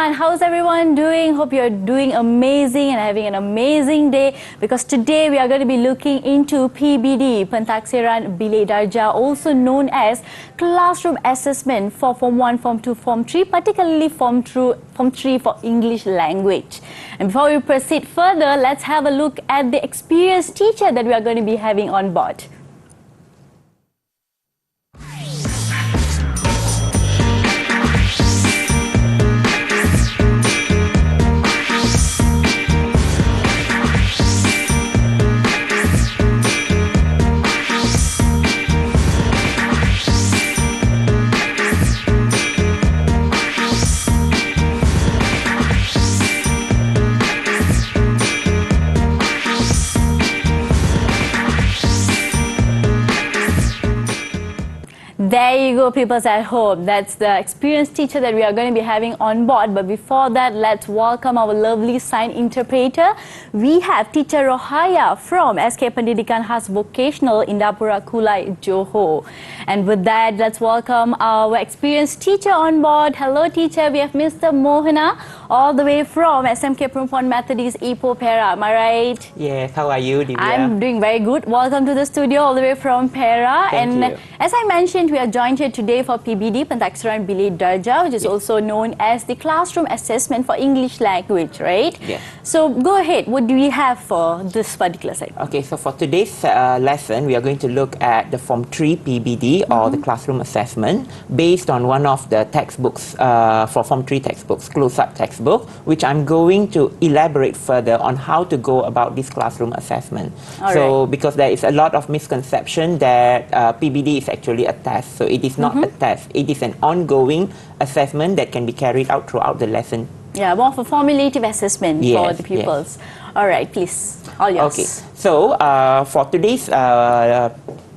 everyone. How's everyone doing? Hope you're doing amazing and having an amazing day, because today we are going to be looking into PBD, Pentaksiran Bilik Darjah, also known as classroom assessment for Form 1, Form 2, Form 3, particularly Form 3 for English language. And before we proceed further, let's have a look at the experienced teacher that we are going to be having on board. There you go, peoples at home. That's the experienced teacher that we are going to be having on board. But before that, let's welcome our lovely sign interpreter. We have teacher Murugiah from SK Pendidikan Khas Vocational Indapura Kulai, Johor. And with that, let's welcome our experienced teacher on board. Hello, teacher. We have Mr. Mohana, all the way from SMK Perempuan Methodist Ipoh, Perak. Am I right? Yes. How are you, Divya? I'm doing very good. Welcome to the studio all the way from Perak. Thank you. As I mentioned, we are joined here today for PBD, Pentaksiran Bilik Darjah, which is also known as the classroom assessment for English language, right? Yes. So go ahead. What do we have for this particular segment? Okay, so for today's lesson, we are going to look at the Form 3 PBD or the classroom assessment based on one of the textbooks for Form 3 textbooks, close-up textbook, which I'm going to elaborate further on how to go about this classroom assessment. Because there is a lot of misconception that PBD is actually a test. So it is not a test. It is an ongoing assessment that can be carried out throughout the lesson. Yeah, more of a formulative assessment for the pupils. All right, please, all yours. Okay, so for today's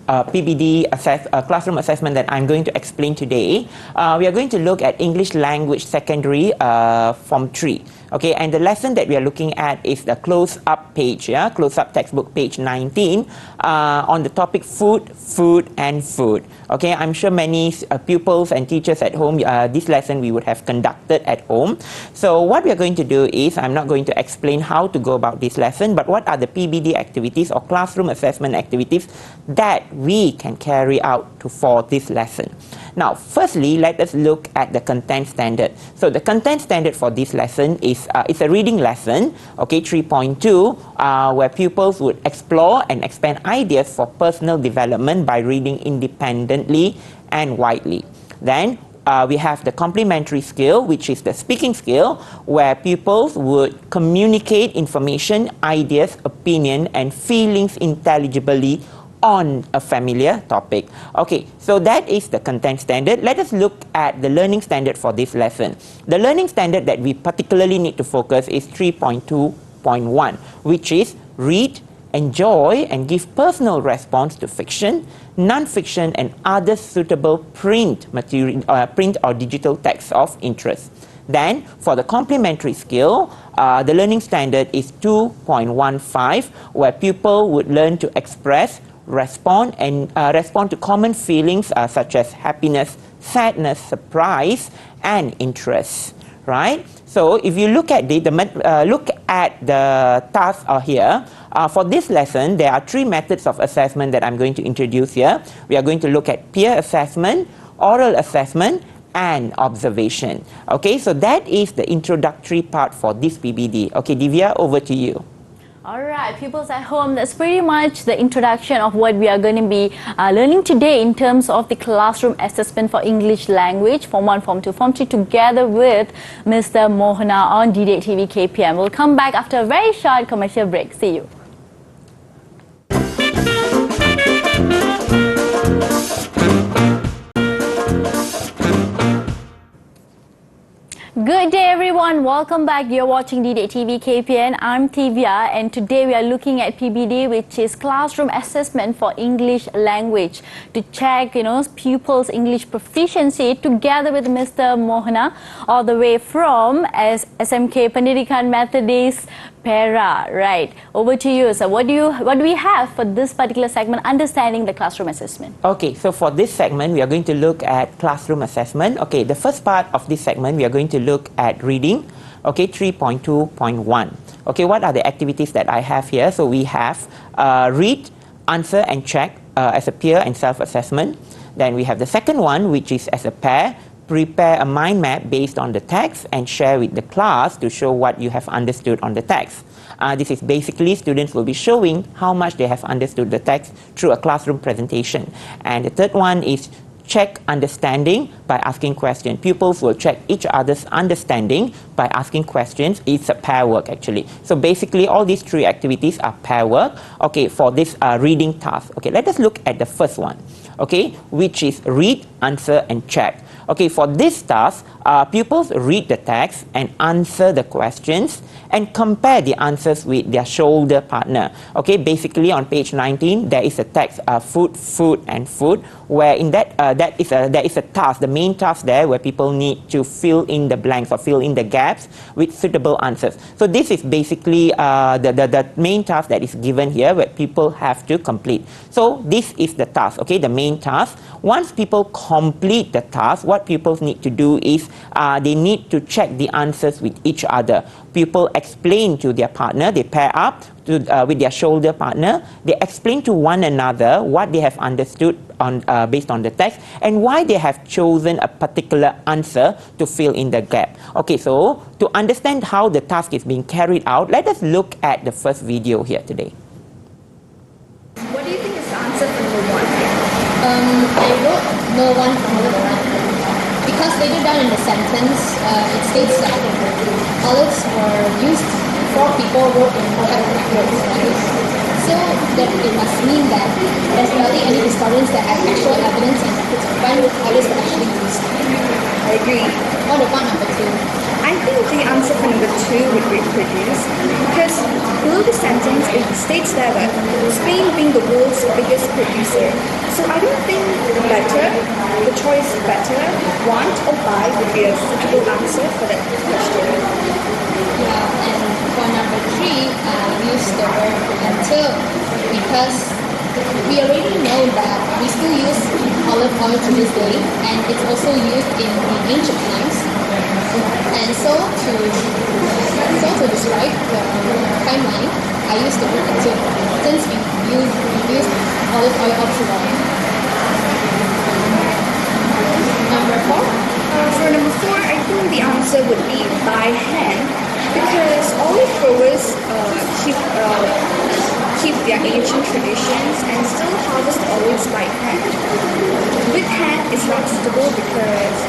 PBD classroom assessment that I'm going to explain today, we are going to look at English Language Secondary Form 3. Okay, and the lesson that we are looking at is the close-up page, close-up textbook page 19 on the topic food, food and food. Okay, I'm sure many pupils and teachers at home, this lesson we would have conducted at home. So what we are going to do is, I'm not going to explain how to go about this lesson, but what are the PBD activities or classroom assessment activities that we can carry out for this lesson. Now, firstly, let us look at the content standard. So the content standard for this lesson is it's a reading lesson, okay, 3.2, where pupils would explore and expand ideas for personal development by reading independently and widely. Then we have the complementary skill, which is the speaking skill, where pupils would communicate information, ideas, opinion, and feelings intelligibly on a familiar topic. Okay, so that is the content standard. Let us look at the learning standard for this lesson. The learning standard that we particularly need to focus is 3.2.1, which is read, enjoy, and give personal response to fiction, non-fiction, and other suitable print material, print or digital text of interest. Then, for the complementary skill, the learning standard is 2.15, where people would learn to express, respond to common feelings such as happiness, sadness, surprise, and interest. Right? So if you look at the task here, for this lesson, there are 3 methods of assessment that I'm going to introduce here. We are going to look at peer assessment, oral assessment, and observation. Okay, so that is the introductory part for this PBD. Okay, Divya, over to you. Alright, pupils at home, that's pretty much the introduction of what we are going to be learning today in terms of the classroom assessment for English language, Form 1, Form 2, Form 3, together with Mr. Mohana on DDate TV KPM. We'll come back after a very short commercial break. See you. Good day everyone, welcome back. You're watching DDate TV KPN. I'm Tivia, and today we are looking at PBD, which is classroom assessment for English language, to check pupils' English proficiency together with Mr. Mohana, all the way from SMK Pendidikan Methodist Para, right. Over to you. So what do we have for this particular segment, understanding the classroom assessment? Okay, so for this segment, we are going to look at classroom assessment. Okay, the first part of this segment, we are going to look at reading. Okay, 3.2.1. Okay, what are the activities that I have here? So we have read, answer and check as a peer and self-assessment. Then we have the second one, which is as a pair, prepare a mind map based on the text and share with the class to show what you have understood on the text. This is basically students will be showing how much they have understood the text through a classroom presentation. And the third one is check understanding by asking questions. Pupils will check each other's understanding by asking questions. It's a pair work actually. So basically all these three activities are pair work, okay, for this reading task. Okay, let us look at the first one, okay, which is read, answer and check. Okay, for this task, pupils read the text and answer the questions and compare the answers with their shoulder partner. Okay, basically on page 19, there is a text, food, food and food, where in that, there is a task, the main task there where people need to fill in the blanks or fill in the gaps with suitable answers. So this is basically the main task that is given here where people have to complete. So this is the task, okay, the main task. Once people complete the task, what pupils need to do is they need to check the answers with each other. People explain to their partner, they pair up with their shoulder partner, they explain to one another what they have understood on, based on the text and why they have chosen a particular answer to fill in the gap. Okay, so to understand how the task is being carried out, let us look at the first video here today. What do you think is the answer for number one? I wrote no one for number one because later down in the sentence it states that olives were used before people wrote in words, right? So that it must mean that there's barely any historians that have actual evidence and records of when olives were actually used. I agree. What about number two? I think the answer for number two would be produce because below the sentence it states there that Spain being the world's biggest producer. So I don't think better, the choice better, want or buy would be a suitable answer for that question. Yeah, and for number three, we use the word until because we already know that we still use olive oil to this day and it's also used in the ancient times. And so to describe the timeline, I use the word until since we use olive oil up to long. Number four? For number four, I think the answer would be by hand because olive growers keep their ancient traditions and still harvest olives by hand. With hand is not suitable because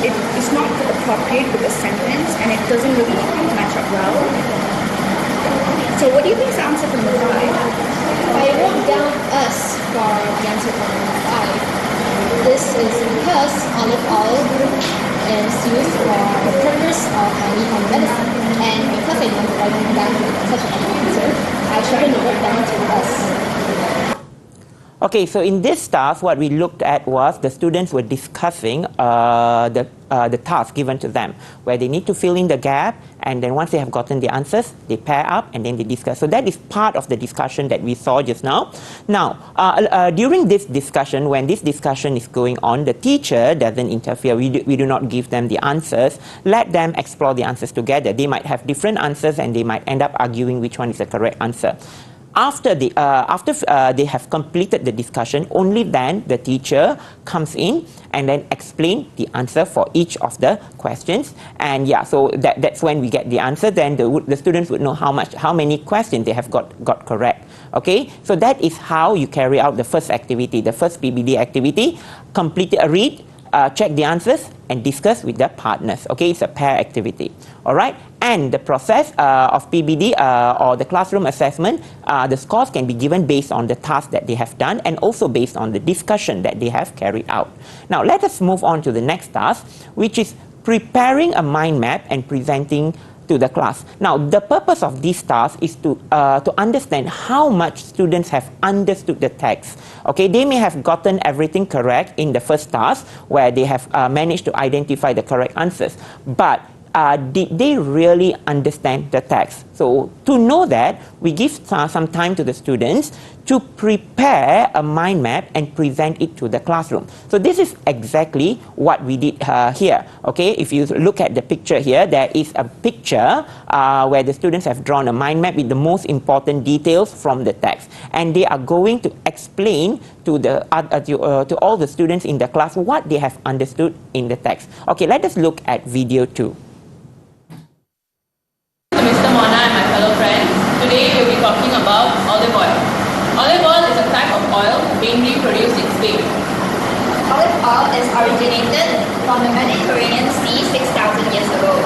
it is not appropriate with the sentence and it doesn't really match up well. So what do you think is the answer for number five? I wrote down us for the answer for number five. This is because olive oil is used for the purpose of home medicine. And because I don't write down such an answer, I shouldn't write down to us. Okay, so in this task, what we looked at was the students were discussing the task given to them, where they need to fill in the gap, and then once they have gotten the answers, they pair up and then they discuss. So that is part of the discussion that we saw just now. Now, during this discussion, when this discussion is going on, the teacher doesn't interfere. We do not give them the answers. Let them explore the answers together. They might have different answers and they might end up arguing which one is the correct answer. After they have completed the discussion, only then the teacher comes in and then explain the answer for each of the questions. And yeah, so that's when we get the answer. Then the students would know how many questions they have got correct. Okay, so that is how you carry out the first activity, the first PBD activity. Complete a read, check the answers, and discuss with their partners. Okay, it's a pair activity. All right, and the process of PBD or the classroom assessment, the scores can be given based on the task that they have done and also based on the discussion that they have carried out. Now, let us move on to the next task, which is preparing a mind map and presenting to the class. Now, the purpose of this task is to understand how much students have understood the text. Okay, they may have gotten everything correct in the first task where they have managed to identify the correct answers. But did they really understand the text? So to know that, we give some time to the students to prepare a mind map and present it to the classroom. So this is exactly what we did here. Okay, if you look at the picture here, there is a picture where the students have drawn a mind map with the most important details from the text, and they are going to explain to to all the students in the class what they have understood in the text. Okay, let us look at video 2. Mr. Mohana and my fellow friends, today we'll be talking about olive oil. Olive oil is a type of oil mainly produced in Spain. Olive oil is originated from the Mediterranean Sea 6,000 years ago.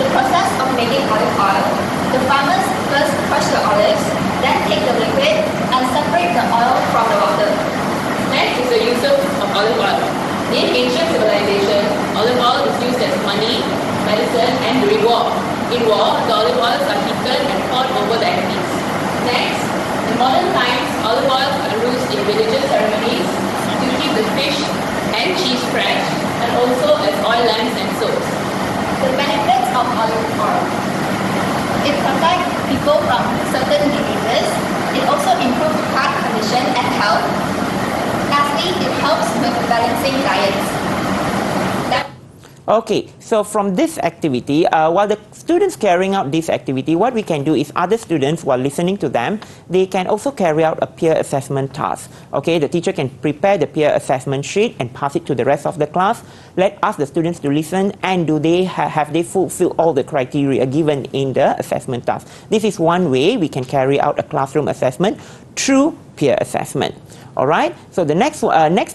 The process of making olive oil, the farmers first crush the olives, then take the liquid and separate the oil from the water. Next is the use of olive oil. In ancient civilization, olive oil is used as money, medicine, and during war. In war, the olive oils are heated and poured over the enemies. Next, in modern times, olive oils are used in religious ceremonies to keep the fish and cheese fresh, and also as oil lamps and soaps. The benefits of olive oil. It protects people from certain diseases. It also improves heart condition and health. Lastly, it helps with balancing diets. Okay, so from this activity, while the students carrying out this activity, what we can do is other students, while listening to them, they can also carry out a peer assessment task. Okay, the teacher can prepare the peer assessment sheet and pass it to the rest of the class. Ask the students to listen, and do they have they fulfilled all the criteria given in the assessment task. This is one way we can carry out a classroom assessment through peer assessment. All right, so the next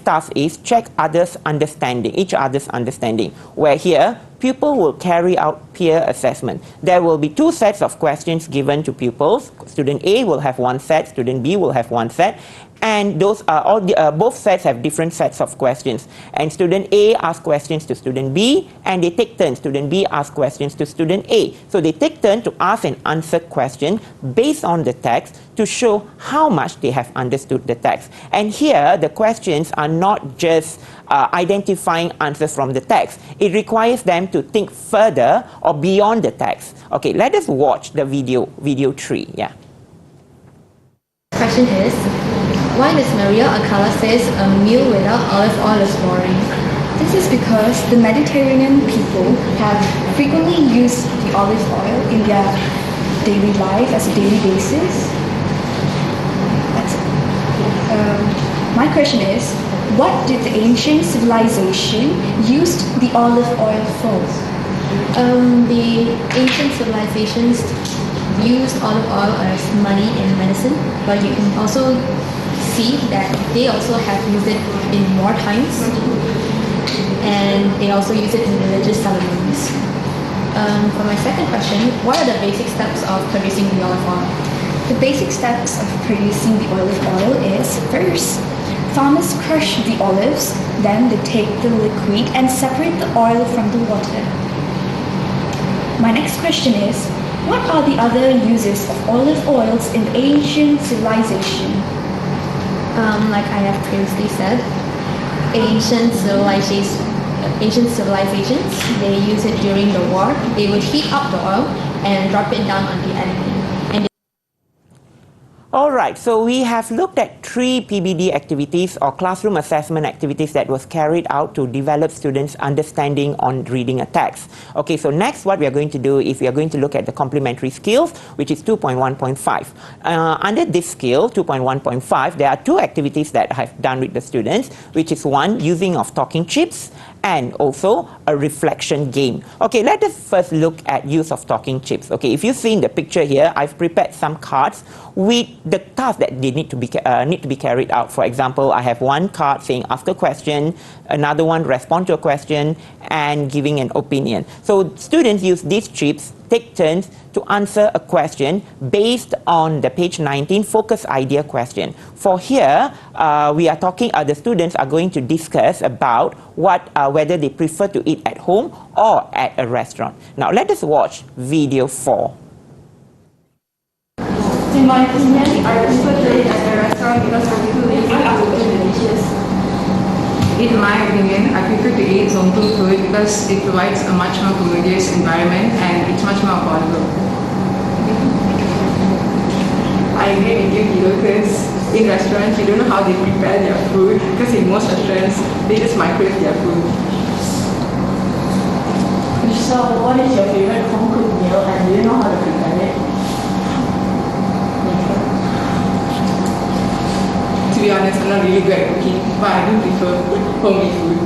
task is check each other's understanding, where here pupil will carry out peer assessment. There will be 2 sets of questions given to pupils. Student A will have 1 set, student B will have 1 set, and those both sets have different sets of questions. And student A asks questions to student B, and they take turns. Student B asks questions to student A. So they take turn to ask and answer question based on the text to show how much they have understood the text. And here, the questions are not just identifying answers from the text. It requires them to think further or beyond the text. Okay, let us watch the video 3. Yeah. Question is, why does Maria Akala says a meal without olive oil is boring? This is because the Mediterranean people have frequently used the olive oil in their daily life as a daily basis. That's it. My question is, what did the ancient civilization use the olive oil for? The ancient civilizations used olive oil as money and medicine, but you can also see that they also have used it in war times, and they also use it in religious ceremonies. For my second question, what are the basic steps of producing the olive oil? The basic steps of producing the olive oil is, first, farmers crush the olives, then they take the liquid and separate the oil from the water. My next question is, what are the other uses of olive oils in ancient civilization? Like I have previously said, ancient civilizations, they use it during the war. They would heat up the oil and drop it down on the enemy. All right, so we have looked at 3 PBD activities or classroom assessment activities that was carried out to develop students' understanding on reading a text. Okay, so next what we are going to do is we are going to look at the complementary skills, which is 2.1.5. Under this skill, 2.1.5, there are 2 activities that I have done with the students, which is 1, using of talking chips, and also a reflection game. Okay, let us first look at use of talking chips. Okay, if you see in the picture here, I've prepared some cards with the tasks that they need to be carried out. For example, I have 1 card saying ask a question, another one respond to a question, and giving an opinion. So students use these chips, take turns to answer a question based on the page 19 focus idea question. For here, we are talking, the students are going to discuss about whether they prefer to eat at home or at a restaurant. Now let us watch video 4. In my opinion, I prefer to eat at a restaurant because the food is absolutely delicious. In my opinion, I prefer to eat home cooked food because it provides a much more commodious environment and it's much more affordable. I agree with you, Guido, because in restaurants, you don't know how they prepare their food because in most restaurants, they just microwave their food. So, what is your favorite home cooked meal and do you know how to prepare it? To be honest, I'm not really good at cooking, but I do prefer homemade food.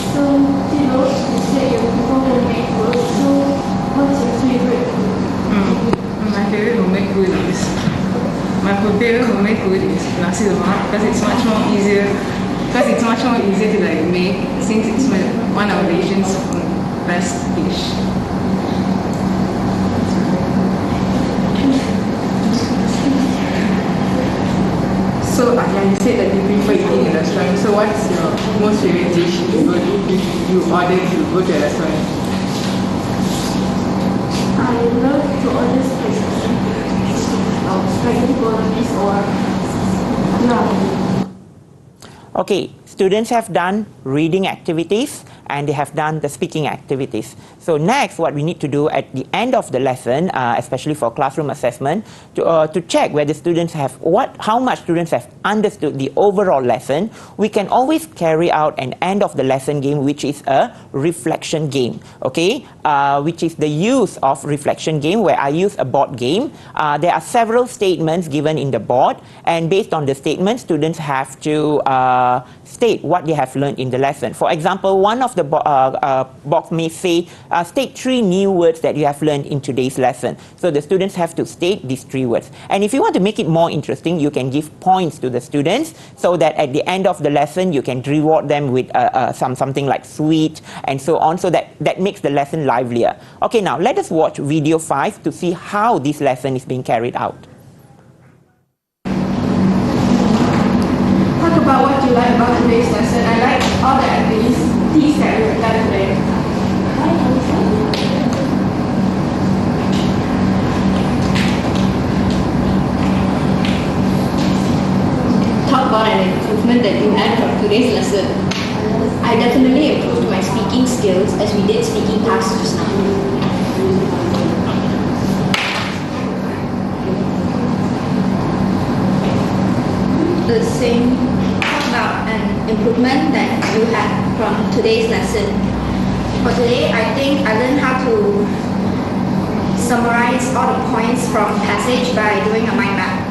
So, you know, you said you prefer homemade food, so what's your favorite food? My favorite homemade food is nasi lemak because it's much more easier. To like make since it's one of Asians' best dish. So you said that you prefer eating in a restaurant. So what's your most favorite dish you order to go to a restaurant? I love to order spaghetti bolognese or Okay, students have done reading activities and they have done the speaking activities. So next, what we need to do at the end of the lesson, especially for classroom assessment, to check whether students have how much students have understood the overall lesson, we can always carry out an end of the lesson game, which is a reflection game. Okay, which is the use of reflection game, where I use a board game. There are several statements given in the board, and based on the statements, students have to state what they have learned in the lesson. For example, one of the box may say, state 3 new words that you have learned in today's lesson. So the students have to state these 3 words. And if you want to make it more interesting, you can give points to the students so that at the end of the lesson, you can reward them with something like sweet and so on, so that makes the lesson livelier. Okay, now let us watch video 5 to see how this lesson is being carried out. Talk about what you like about today's lesson. I like all the activities that we have done today. Talk about an improvement that you had from today's lesson. I definitely improved my speaking skills as we did speaking tasks just now. The same about an improvement that you had from today's lesson. For today, I think I learned how to summarize all the points from passage by doing a mind map.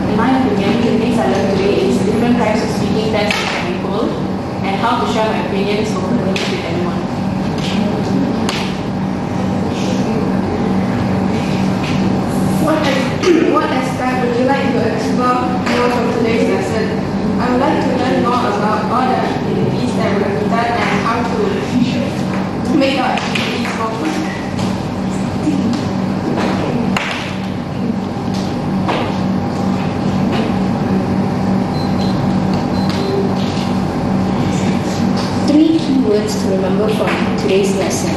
In my opinion, the things I learned today is different types of speaking tests that can be pulled and how to share my opinions openly with anyone. What aspect would you like to explore more from today's lesson? I would like to learn more about all the activities that we have done and how to make our activities more fun. Three key words to remember from today's lesson: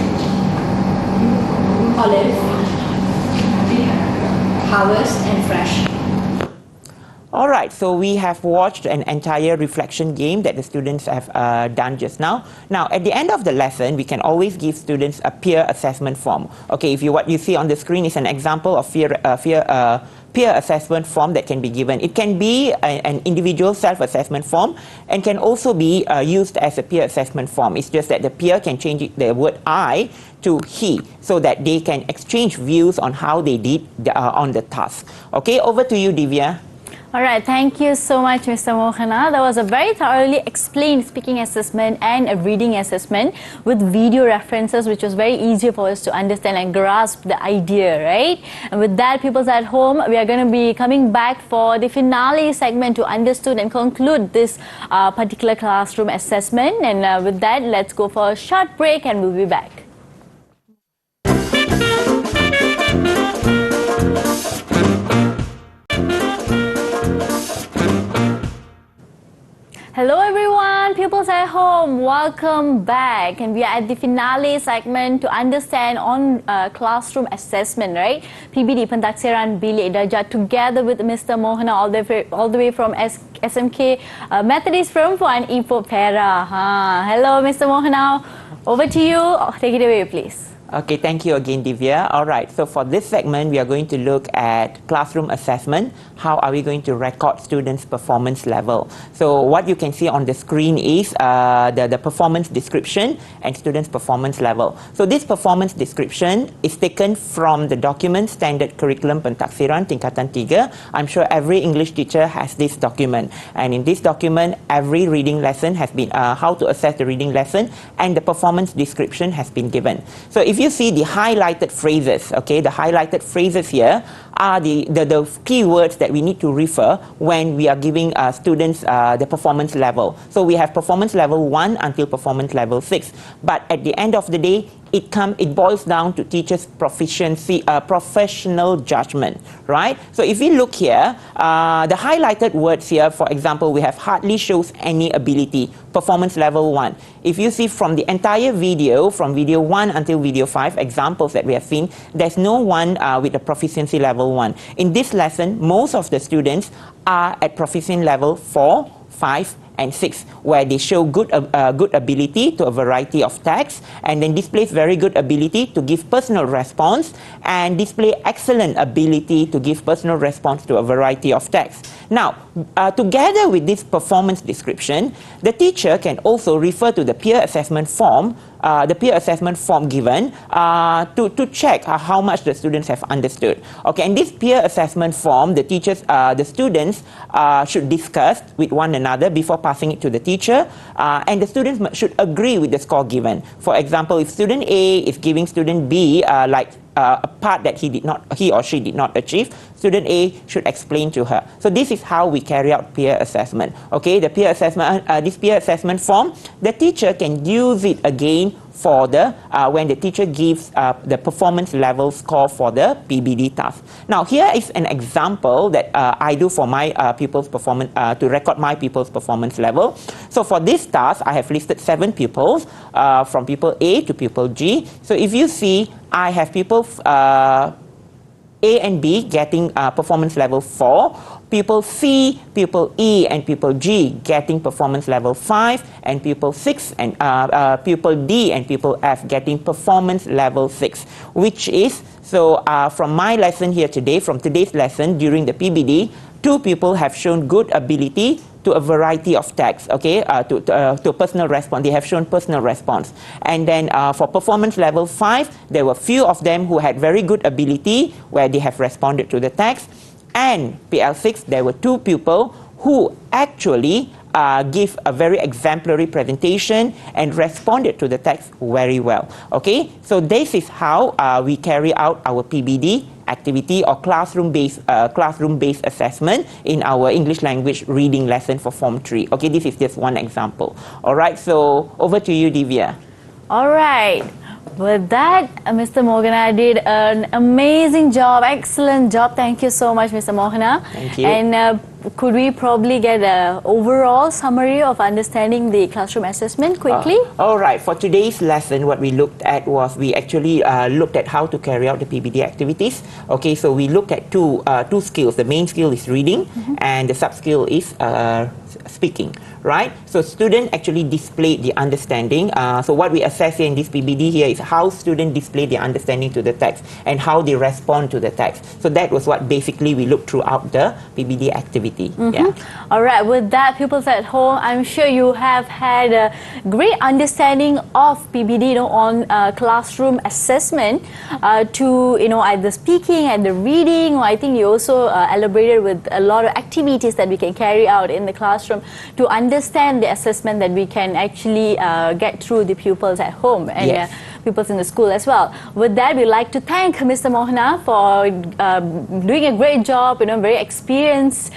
olive, harvest, and fresh. All right, so we have watched an entire reflection game that the students have done just now. Now, at the end of the lesson, we can always give students a peer assessment form. Okay, what you see on the screen is an example of peer assessment form that can be given. It can be an individual self-assessment form and can also be used as a peer assessment form. It's just that the peer can change the word I to he so that they can exchange views on how they did on the task. Okay, over to you, Divya. All right, thank you so much, Mr. Mohana. That was a very thoroughly explained speaking assessment and a reading assessment with video references, which was very easy for us to understand and grasp the idea, right? And with that, peoples at home, we are going to be coming back for the finale segment to understand and conclude this particular classroom assessment. And with that, let's go for a short break and we'll be back. Hello everyone, pupils at home, welcome back, and we are at the finale segment to understand on classroom assessment, right? PBD, Pentaksiran Bilik Darjah, together with Mr. Mohana all the way from SMK Methodist Perempuan Ipoh Perak. Hello Mr. Mohana, over to you, take it away please. Okay, thank you again, Divya. All right, so for this segment, we are going to look at classroom assessment. How are we going to record students' performance level? So what you can see on the screen is the performance description and students' performance level. So this performance description is taken from the document Standard Curriculum Pentaksiran Tingkatan 3. I'm sure every English teacher has this document. And in this document, every reading lesson has been, how to assess the reading lesson, and the performance description has been given. So if you see the highlighted phrases, okay, the highlighted phrases here are the keywords that we need to refer when we are giving students the performance level. So we have performance level 1 until performance level 6. But at the end of the day, it boils down to teachers' proficiency, professional judgment, right? So if we look here, the highlighted words here, for example, we have hardly shows any ability, performance level 1. If you see from the entire video, from video 1 until video 5, examples that we have seen, there's no one with a proficiency level 1. In this lesson, most of the students are at proficiency level 4, 5, and 6, where they show good ability to a variety of texts, and then displays very good ability to give personal response, and display excellent ability to give personal response to a variety of texts. Now, together with this performance description, the teacher can also refer to the peer assessment form, given to check how much the students have understood. Okay, and this peer assessment form, the students should discuss with one another before passing it to the teacher, and the students should agree with the score given. For example, if student A is giving student B a part that he or she did not achieve, student A should explain to her. So this is how we carry out peer assessment. Okay, the peer assessment, this peer assessment form, the teacher can use it again for the when the teacher gives the performance level score for the PBD task. Now here is an example that I do for my pupils' performance to record my pupils' performance level. So for this task, I have listed 7 pupils from pupil A to pupil G. So if you see, I have pupils A and B getting performance level 4, pupil C, pupil E, and pupil G getting performance level 5, and pupil 6 and pupil D and pupil F getting performance level 6, which is, so from my lesson here today, from today's lesson during the PBD, 2 people have shown good ability to a variety of texts, okay, to personal response. They have shown personal response. And then for performance level 5, there were few of them who had very good ability where they have responded to the text. And PL6, there were 2 people who actually give a very exemplary presentation and responded to the text very well. Okay, so this is how we carry out our PBD activity or classroom-based assessment in our English language reading lesson for Form 3. Okay, this is just one example. All right, so over to you, Divya. All right. With that, Mr. Mohana did an amazing job, excellent job. Thank you so much, Mr. Mohana. Thank you. And could we probably get an overall summary of understanding the classroom assessment quickly? All right. For today's lesson, what we looked at was we actually looked at how to carry out the PBD activities. Okay, so we looked at two skills. The main skill is reading, and the sub-skill is speaking, right? So student actually displayed the understanding. So what we assess here in this PBD here is how students display their understanding to the text and how they respond to the text. So that was what basically we looked throughout the PBD activity. Yeah. All right, with that, pupils at home, I'm sure you have had a great understanding of PBD, on classroom assessment to, either speaking and the reading, or I think you also elaborated with a lot of activities that we can carry out in the classroom to understand the assessment that we can actually get through the pupils at home. And Yes. peoples in the school as well. With that, we'd like to thank Mr. Mohana for doing a great job, very experienced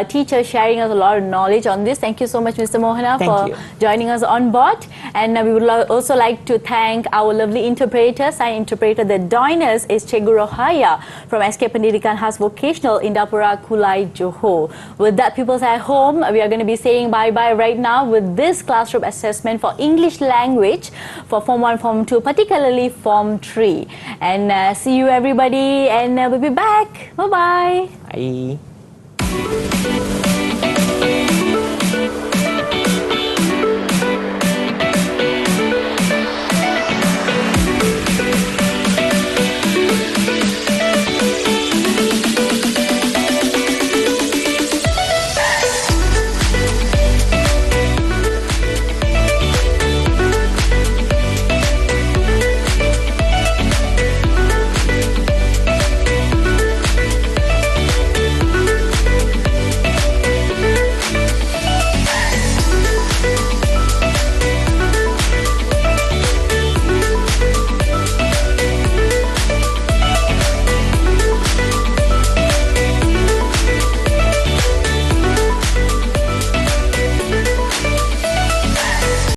teacher, sharing us a lot of knowledge on this. Thank you so much, Mr. Mohana, for joining us on board. And we would also like to thank our lovely interpreter, sign interpreter that joined us is Cikgu Rohaya from SK Pendidikan Khas Vocational Indapura Kulai Johor. With that, peoples at home, we are going to be saying bye-bye right now with this classroom assessment for English language for Form 1, Form 2, particularly Form 3. And see you everybody, and we'll be back. Bye-bye. Bye.